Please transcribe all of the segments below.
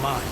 mine.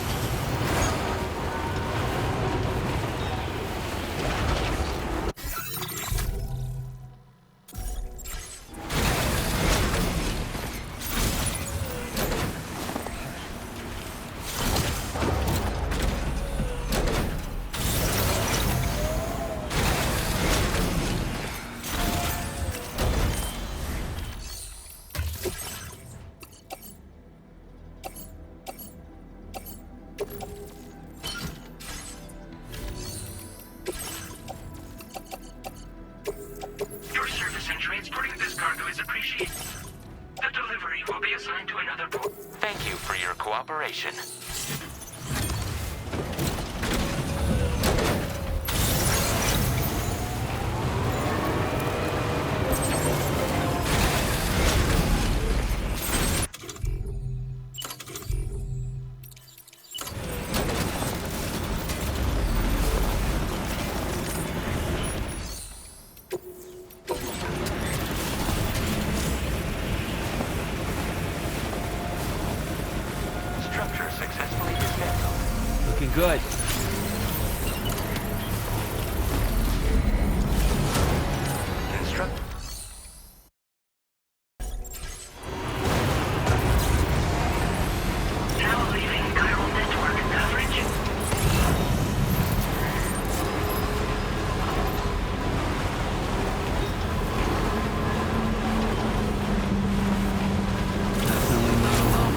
Your service in transporting this cargo is appreciated. The delivery will be assigned to another port. Thank you for your cooperation. Structure successfully dismantled. Looking good. Instruct. Now leaving chiral network coverage. Definitely not alone.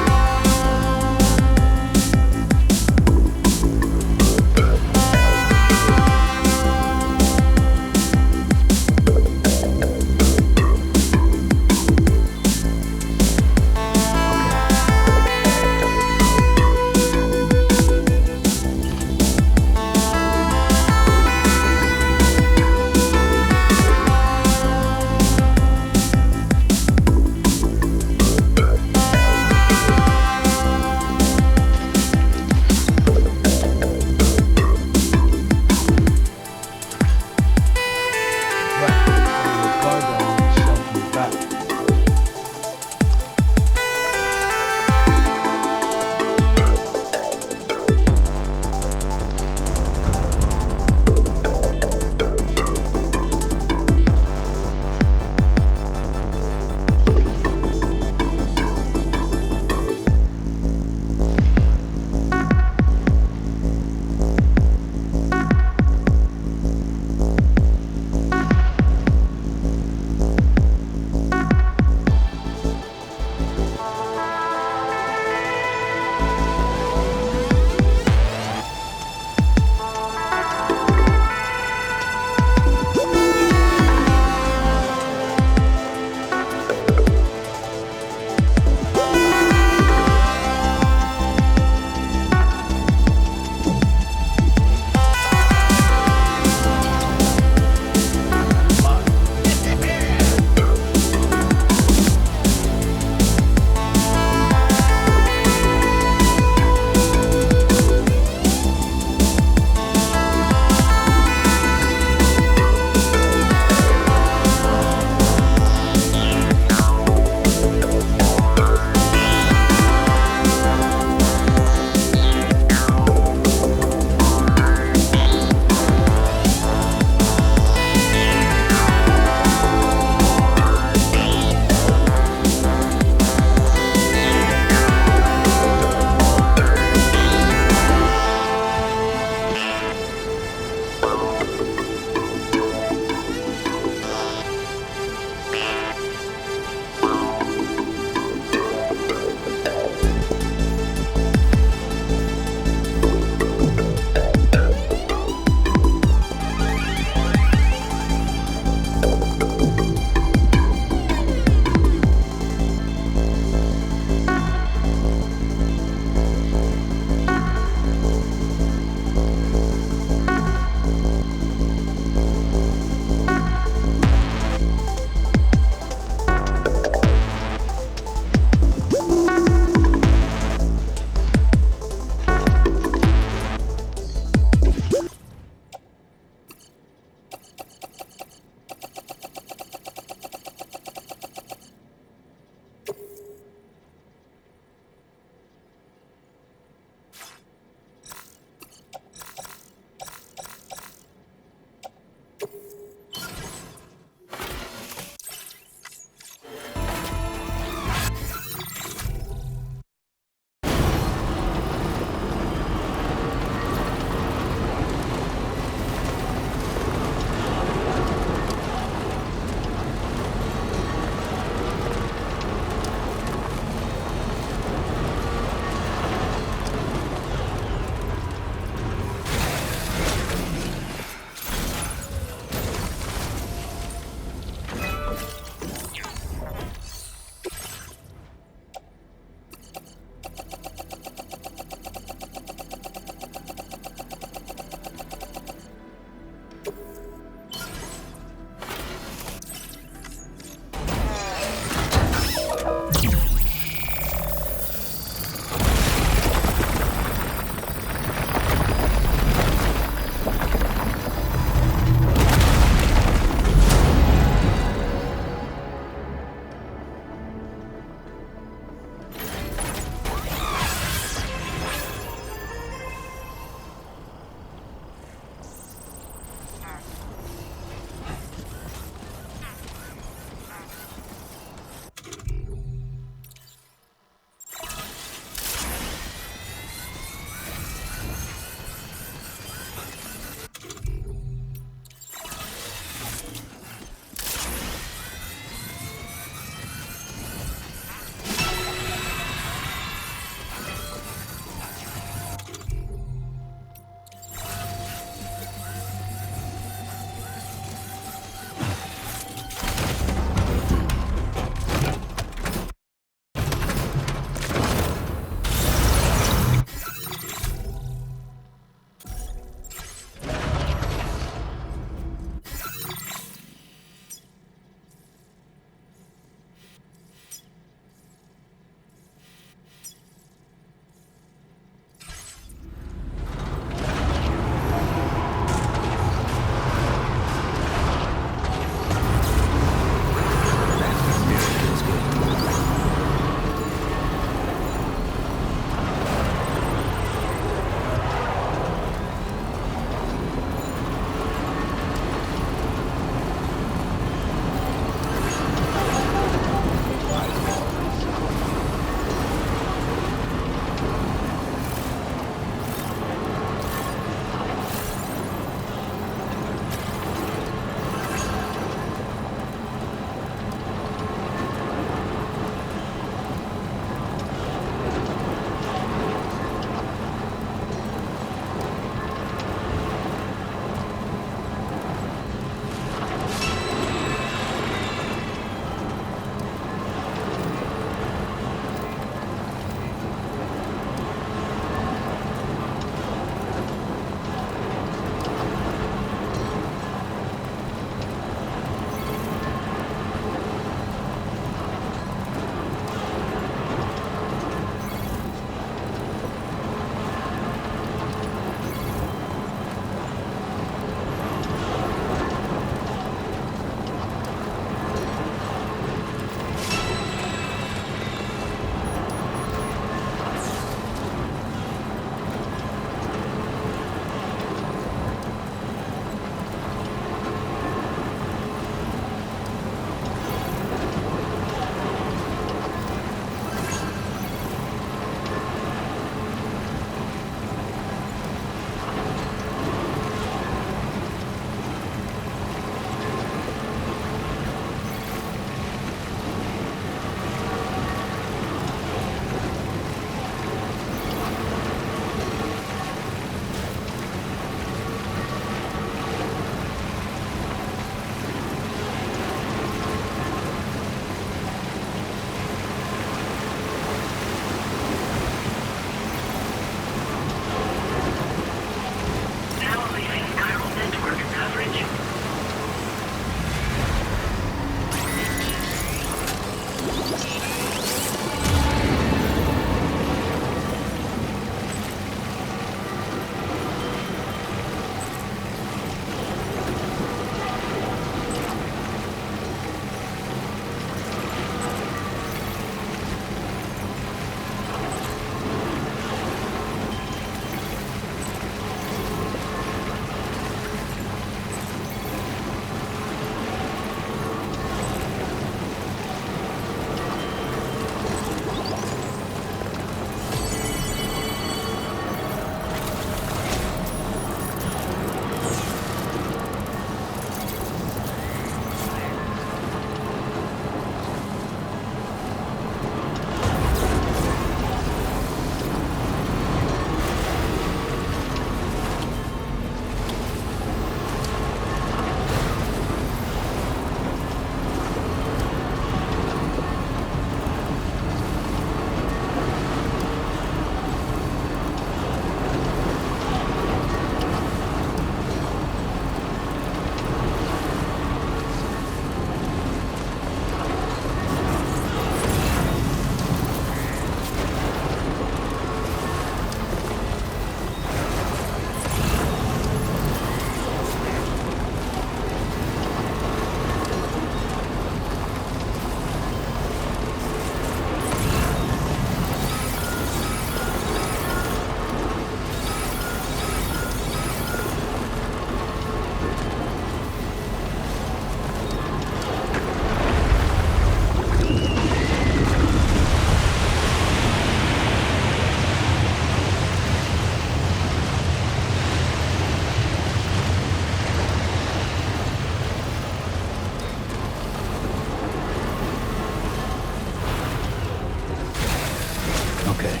Okay.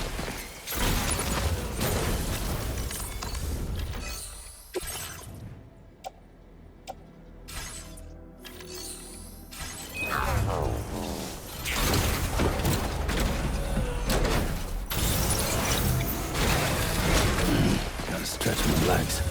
Gotta stretch my legs.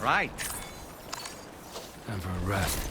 Right. Time for a rest.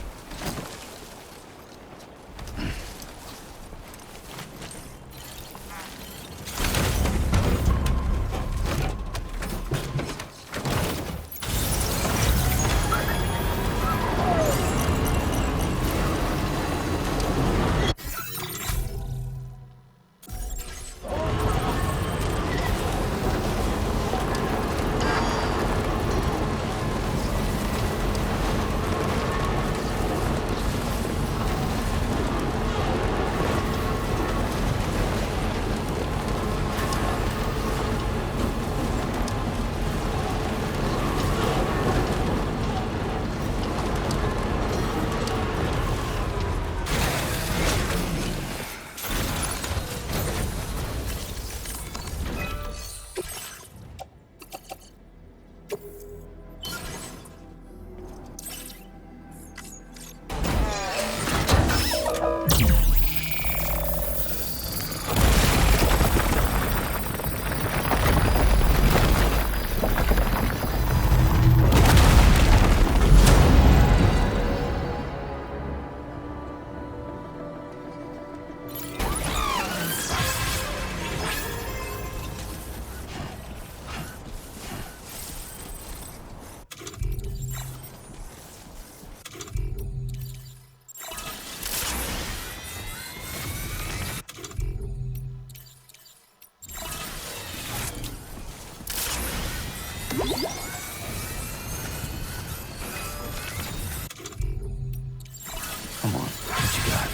Come on, what you got?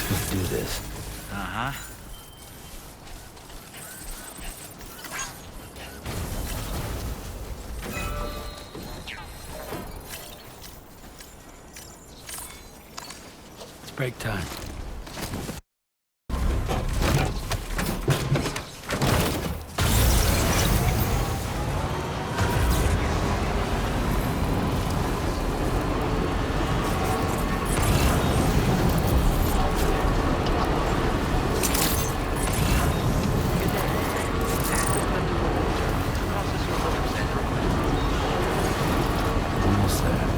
Let's do this. Uh-huh. It's break time. Almost there.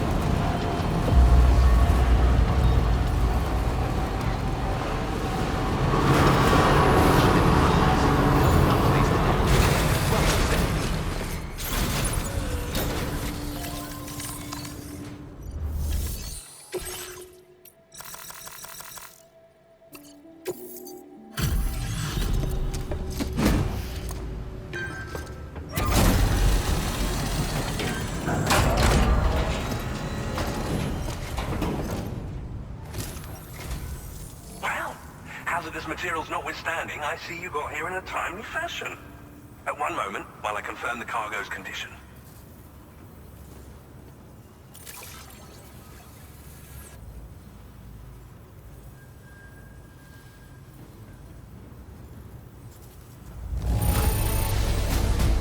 Well, hazardous materials notwithstanding, I see you got here in a timely fashion. At one moment, while I confirm the cargo's condition.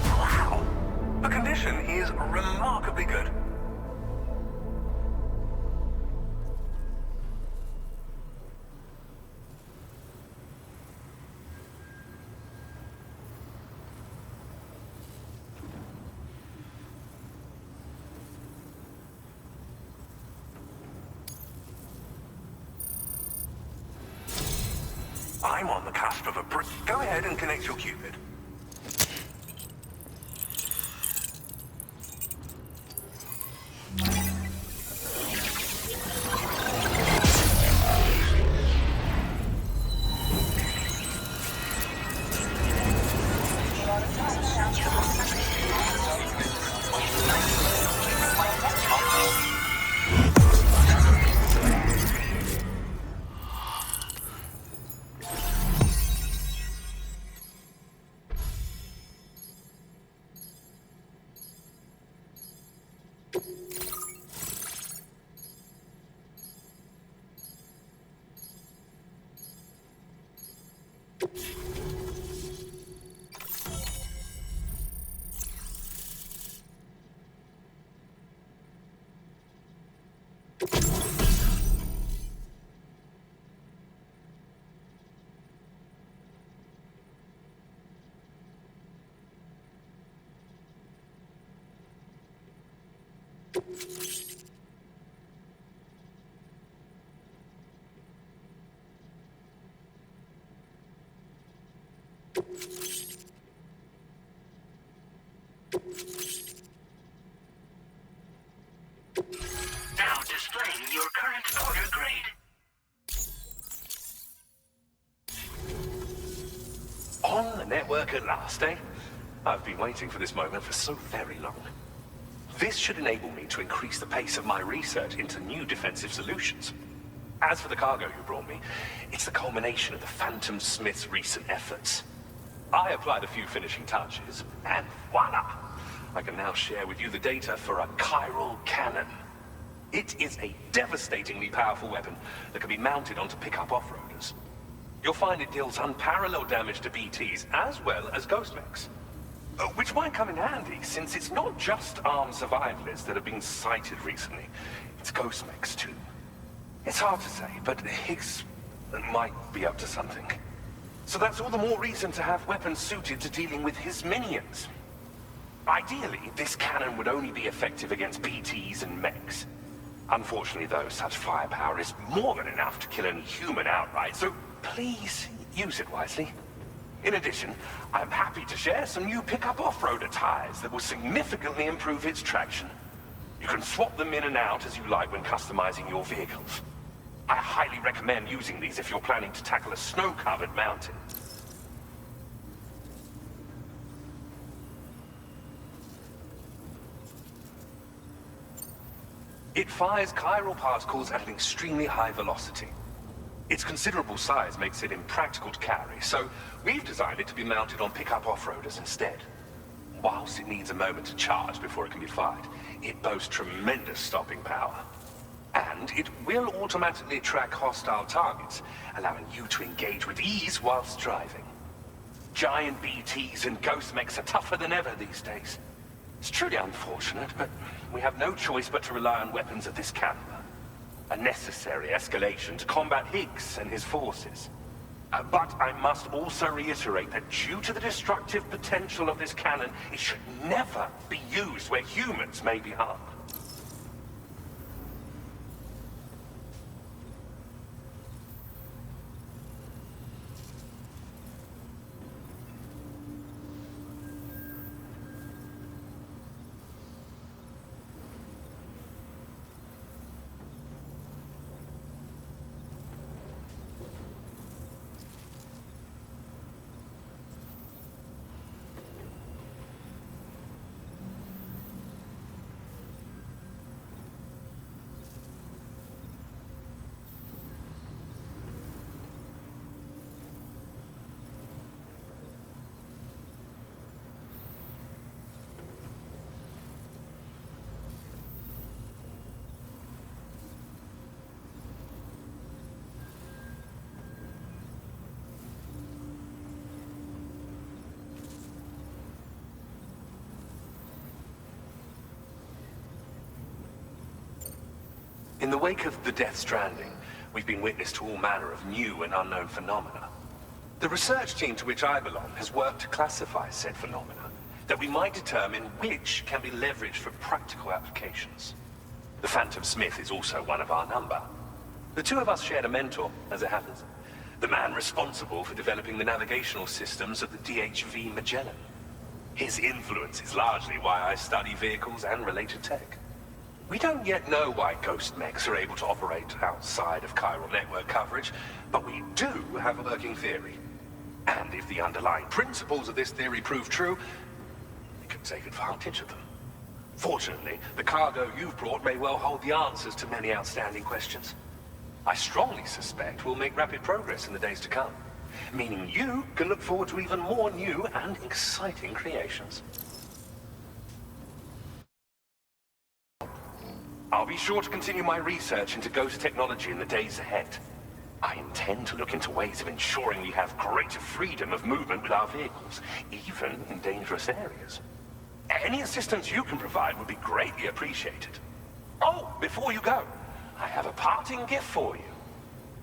Wow! The condition is remarkably good. I'm on the cusp of a Go ahead and connect your Cupid. Now displaying your current order grade. On the network at last, eh? I've been waiting for this moment for so very long. This should enable me to increase the pace of my research into new defensive solutions. As for the cargo you brought me, it's the culmination of the Phantom Smith's recent efforts. I applied a few finishing touches, and voila! I can now share with you the data for a chiral cannon. It is a devastatingly powerful weapon that can be mounted onto pickup off-roaders. You'll find it deals unparalleled damage to BTs as well as ghost mechs. Which might come in handy, since it's not just armed survivalists that have been sighted recently. It's ghost mechs too. It's hard to say, but Higgs might be up to something. So that's all the more reason to have weapons suited to dealing with his minions. Ideally, this cannon would only be effective against BTs and mechs. Unfortunately, though, such firepower is more than enough to kill any human outright, so please use it wisely. In addition, I'm happy to share some new pickup off-roader tires that will significantly improve its traction. You can swap them in and out as you like when customizing your vehicles. I highly recommend using these if you're planning to tackle a snow-covered mountain. It fires chiral particles at an extremely high velocity. Its considerable size makes it impractical to carry, so we've designed it to be mounted on pickup off-roaders instead. Whilst it needs a moment to charge before it can be fired, it boasts tremendous stopping power. And it will automatically track hostile targets, allowing you to engage with ease whilst driving. Giant BTs and ghost mechs are tougher than ever these days. It's truly unfortunate, but we have no choice but to rely on weapons of this caliber. A necessary escalation to combat Higgs and his forces. But I must also reiterate that due to the destructive potential of this cannon, it should never be used where humans may be harmed. In the wake of the Death Stranding, we've been witness to all manner of new and unknown phenomena. The research team to which I belong has worked to classify said phenomena, that we might determine which can be leveraged for practical applications. The Phantom Smith is also one of our number. The two of us shared a mentor, as it happens. The man responsible for developing the navigational systems of the DHV Magellan. His influence is largely why I study vehicles and related tech. We don't yet know why ghost mechs are able to operate outside of chiral network coverage, but we do have a working theory. And if the underlying principles of this theory prove true, we can take advantage of them. Fortunately, the cargo you've brought may well hold the answers to many outstanding questions. I strongly suspect we'll make rapid progress in the days to come, meaning you can look forward to even more new and exciting creations. I'll be sure to continue my research into ghost technology in the days ahead. I intend to look into ways of ensuring we have greater freedom of movement with our vehicles, even in dangerous areas. Any assistance you can provide would be greatly appreciated. Oh, before you go, I have a parting gift for you.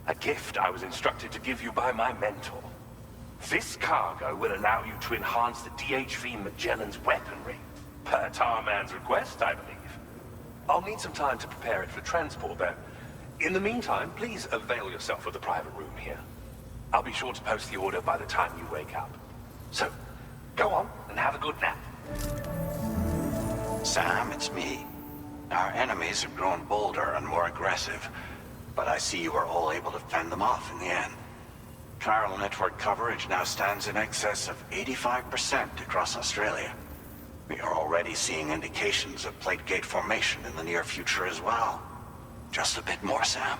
A gift I was instructed to give you by my mentor. This cargo will allow you to enhance the DHV Magellan's weaponry, per Tarman's request, I believe. I'll need some time to prepare it for transport there. In the meantime, please avail yourself of the private room here. I'll be sure to post the order by the time you wake up. So, go on and have a good nap. Sam, it's me. Our enemies have grown bolder and more aggressive, but I see you were all able to fend them off in the end. Chiral network coverage now stands in excess of 85% across Australia. We are already seeing indications of plate gate formation in the near future as well. Just a bit more, Sam.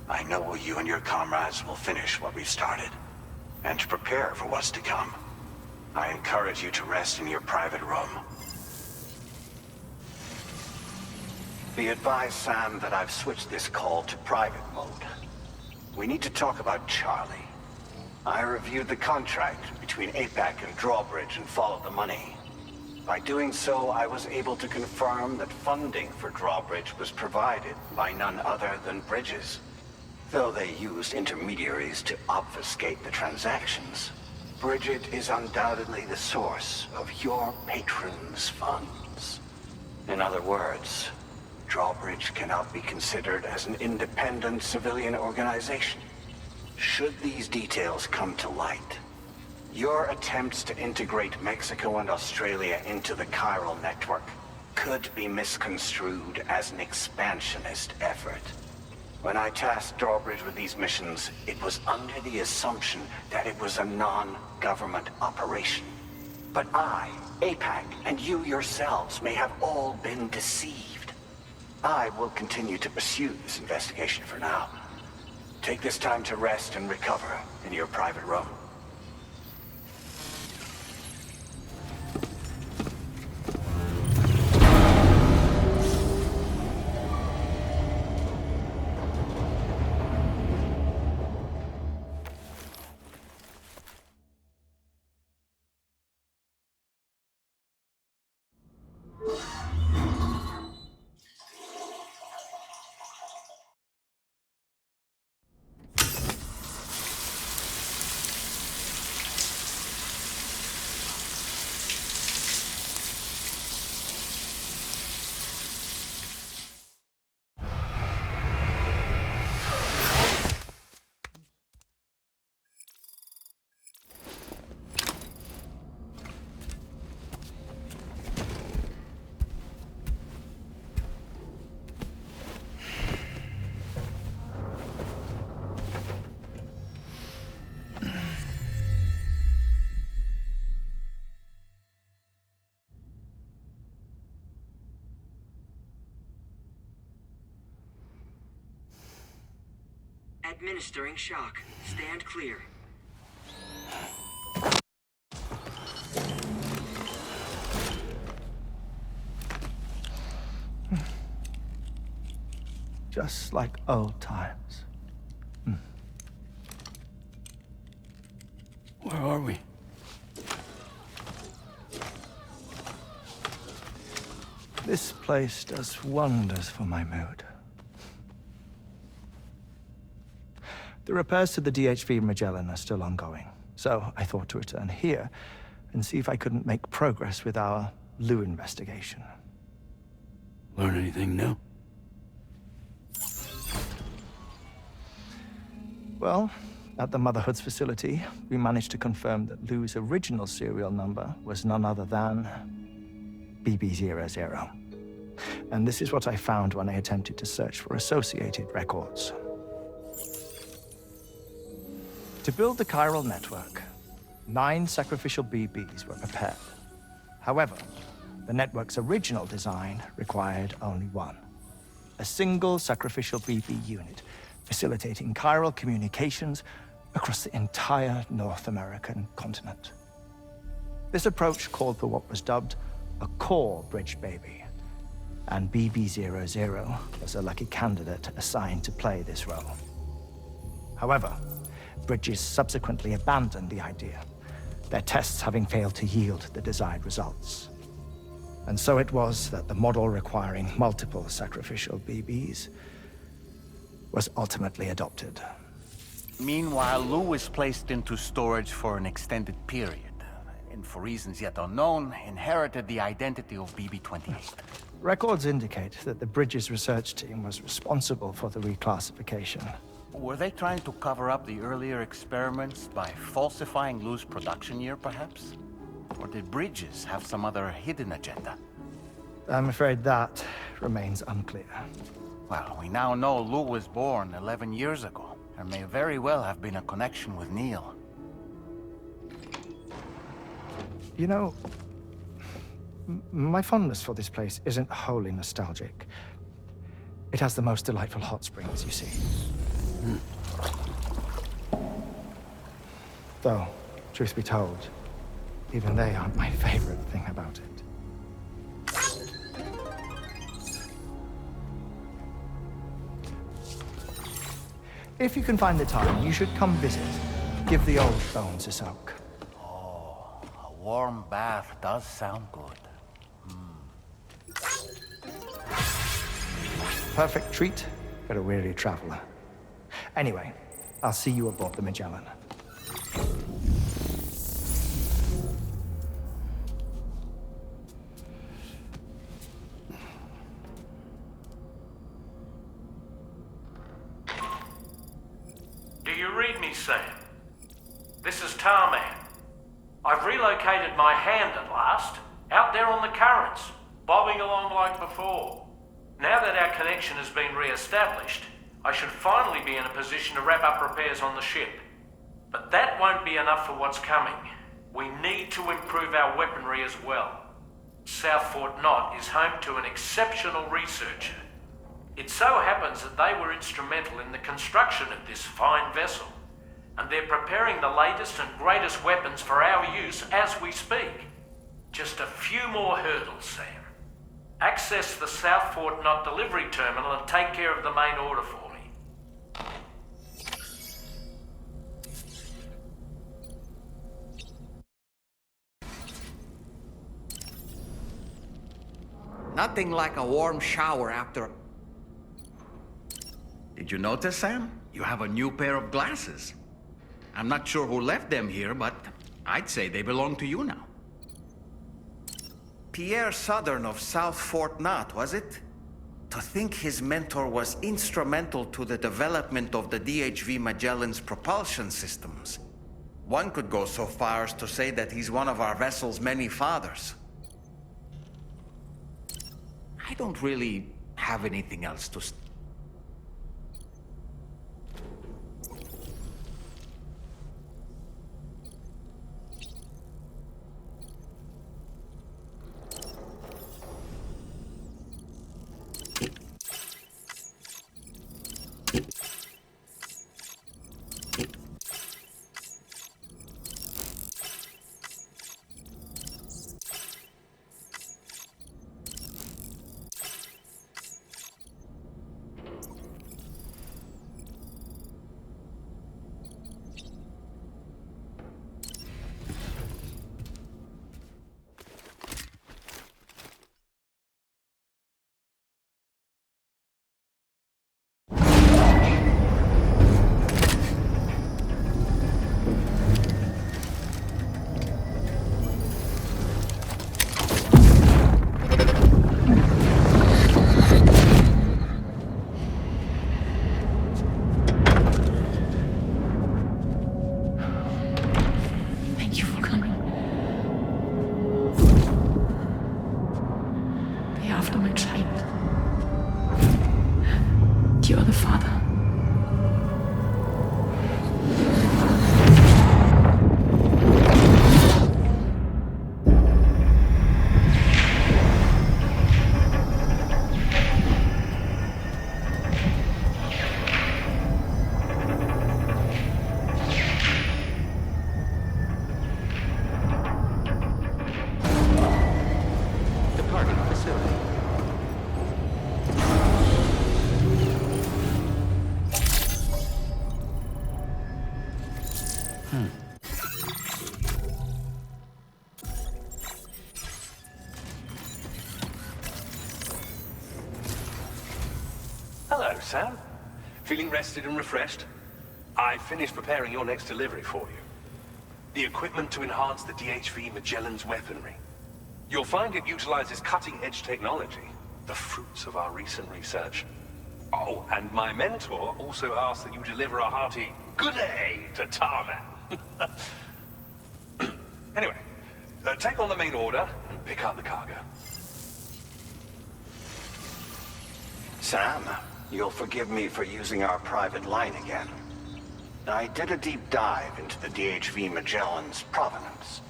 I know you and your comrades will finish what we've started, and to prepare for what's to come. I encourage you to rest in your private room. Be advised, Sam, that I've switched this call to private mode. We need to talk about Charlie. I reviewed the contract between APAC and Drawbridge and followed the money. By doing so, I was able to confirm that funding for Drawbridge was provided by none other than Bridges. Though they used intermediaries to obfuscate the transactions, Bridget is undoubtedly the source of your patrons' funds. In other words, Drawbridge cannot be considered as an independent civilian organization. Should these details come to light, your attempts to integrate Mexico and Australia into the Chiral network could be misconstrued as an expansionist effort. When I tasked Drawbridge with these missions, it was under the assumption that it was a non-government operation. But I, APAC, and you yourselves may have all been deceived. I will continue to pursue this investigation for now. Take this time to rest and recover in your private room. Administering shock. Stand clear. Just like old times. Where are we? This place does wonders for my mood. The repairs to the DHV Magellan are still ongoing, so I thought to return here and see if I couldn't make progress with our Lou investigation. Learn anything new? Well, at the Motherhood's facility, we managed to confirm that Lou's original serial number was none other than BB00. And this is what I found when I attempted to search for associated records. To build the chiral network, 9 sacrificial BBs were prepared. However, the network's original design required only 1. A single sacrificial BB unit, facilitating chiral communications across the entire North American continent. This approach called for what was dubbed a core bridge baby, and BB00 was a lucky candidate assigned to play this role. However, Bridges subsequently abandoned the idea, their tests having failed to yield the desired results. And so it was that the model requiring multiple sacrificial BBs was ultimately adopted. Meanwhile, Lou was placed into storage for an extended period, and for reasons yet unknown, inherited the identity of BB-28. Records indicate that the Bridges research team was responsible for the reclassification. Were they trying to cover up the earlier experiments by falsifying Lou's production year, perhaps? Or did Bridges have some other hidden agenda? I'm afraid that remains unclear. Well, we now know Lou was born 11 years ago. There may very well have been a connection with Neil. You know, my fondness for this place isn't wholly nostalgic. It has the most delightful hot springs, you see. Though, truth be told, even they aren't my favorite thing about it. If you can find the time, you should come visit. Give the old bones a soak. Oh, a warm bath does sound good. Perfect treat for a weary traveler. Anyway, I'll see you aboard the Magellan. Do you read me, Sam? This is Tarman. I've relocated my hand at last, out there on the currents, bobbing along like before. Now that our connection has been re-established, I should finally be in a position to wrap up repairs on the ship. But that won't be enough for what's coming. We need to improve our weaponry as well. South Fort Knot is home to an exceptional researcher. It so happens that they were instrumental in the construction of this fine vessel, and they're preparing the latest and greatest weapons for our use as we speak. Just a few more hurdles, Sam. Access the South Fort Knot delivery terminal and take care of the main order for me. Nothing like a warm shower after... Did you notice, Sam? You have a new pair of glasses. I'm not sure who left them here, but I'd say they belong to you now. Pierre Southern of South Fort Knot, was it? To think his mentor was instrumental to the development of the DHV Magellan's propulsion systems. One could go so far as to say that he's one of our vessel's many fathers. I don't really have anything else to... Hello, Sam. Feeling rested and refreshed? I finished preparing your next delivery for you. The equipment to enhance the DHV Magellan's weaponry. You'll find it utilizes cutting-edge technology, the fruits of our recent research. Oh, and my mentor also asked that you deliver a hearty good day to Tarman. Anyway, take on the main order and pick up the cargo. Sam, you'll forgive me for using our private line again. I did a deep dive into the DHV Magellan's provenance.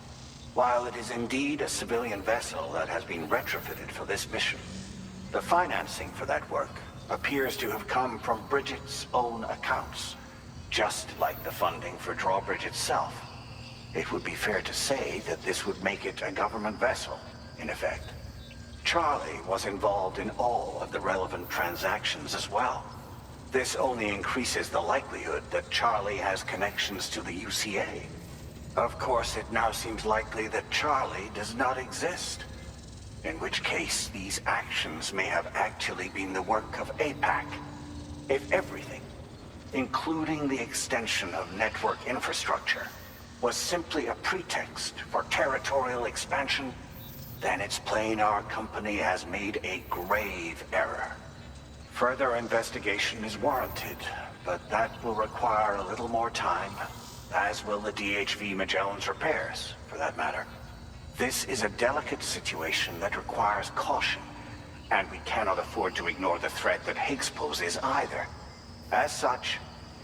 While it is indeed a civilian vessel that has been retrofitted for this mission, the financing for that work appears to have come from Bridget's own accounts, just like the funding for Drawbridge itself. It would be fair to say that this would make it a government vessel, in effect. Charlie was involved in all of the relevant transactions as well. This only increases the likelihood that Charlie has connections to the UCA. Of course, it now seems likely that Charlie does not exist. In which case, these actions may have actually been the work of APAC. If everything, including the extension of network infrastructure, was simply a pretext for territorial expansion, then it's plain our company has made a grave error. Further investigation is warranted, but that will require a little more time, as will the DHV Magellan's repairs, for that matter. This is a delicate situation that requires caution, and we cannot afford to ignore the threat that Higgs poses either. As such,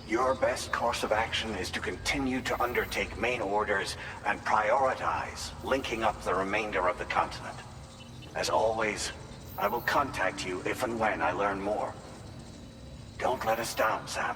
your best course of action is to continue to undertake main orders and prioritize linking up the remainder of the continent. As always, I will contact you if and when I learn more. Don't let us down, Sam.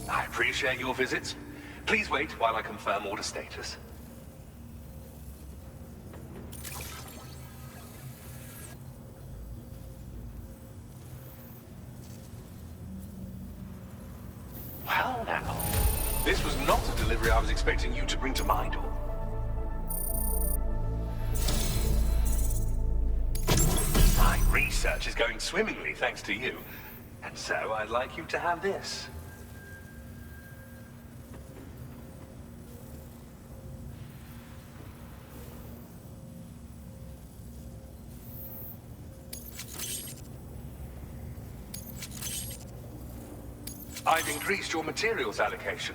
I appreciate your visits. Please wait while I confirm order status. Well now, this was not a delivery I was expecting you to bring to my door. My research is going swimmingly thanks to you, and so I'd like you to have this. I've increased your materials allocation.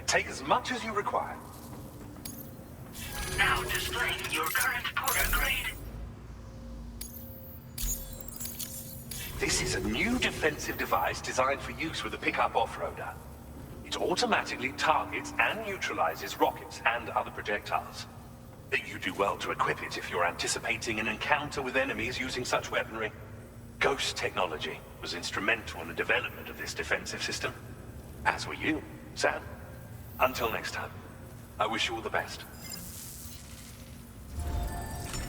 Take as much as you require. Now displaying your current Porter grade. This is a new defensive device designed for use with a pickup off-roader. It automatically targets and neutralizes rockets and other projectiles. You do well to equip it if you're anticipating an encounter with enemies using such weaponry. Ghost technology was instrumental in the development of this defensive system. As were you, Sam. Until next time, I wish you all the best.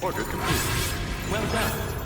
Order complete. Well done.